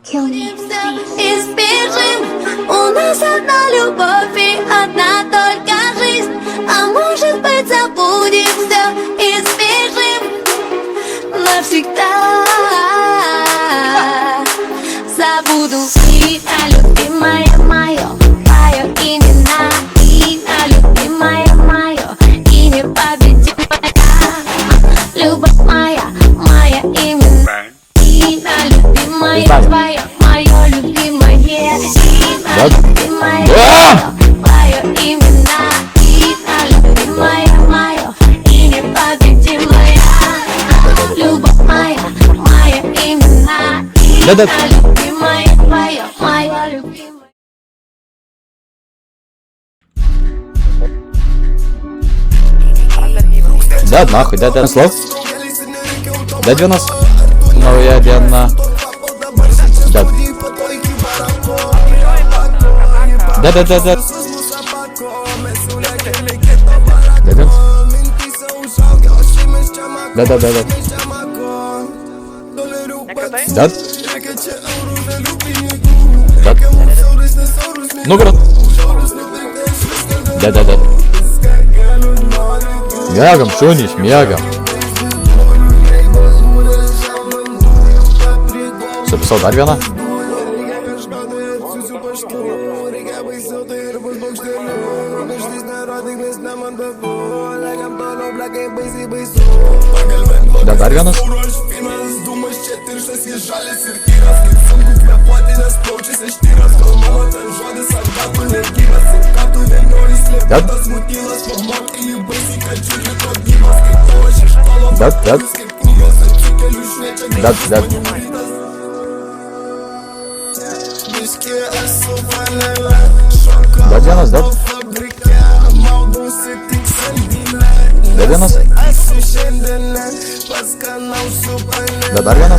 Kill me. И сбежим. У нас одна любовь и одна только жизнь. А может быть забудем все и сбежим навсегда. Забуду имя, любимая мое, твое имя, имя, любимая мое, и непобедимая. Любовь моя, моя имя, имя, любимая твое, мое любимое имя, любимая твое имя, имя, любимая мое, и непобедимая. Любовь моя, моя имя, имя, любимая твое, моя любимая. Да, нахуй, да, слов. Да, 90. Ну, я одна. Да. Да. Да. Да. Ну, брат. Да. Мягом, шуниш, мягом. Записал Дарвина. Да, Дарвина. Да. Да, Диана, да? Да, Диана? Да, Дарвина?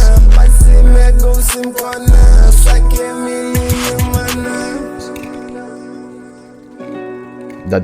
Да.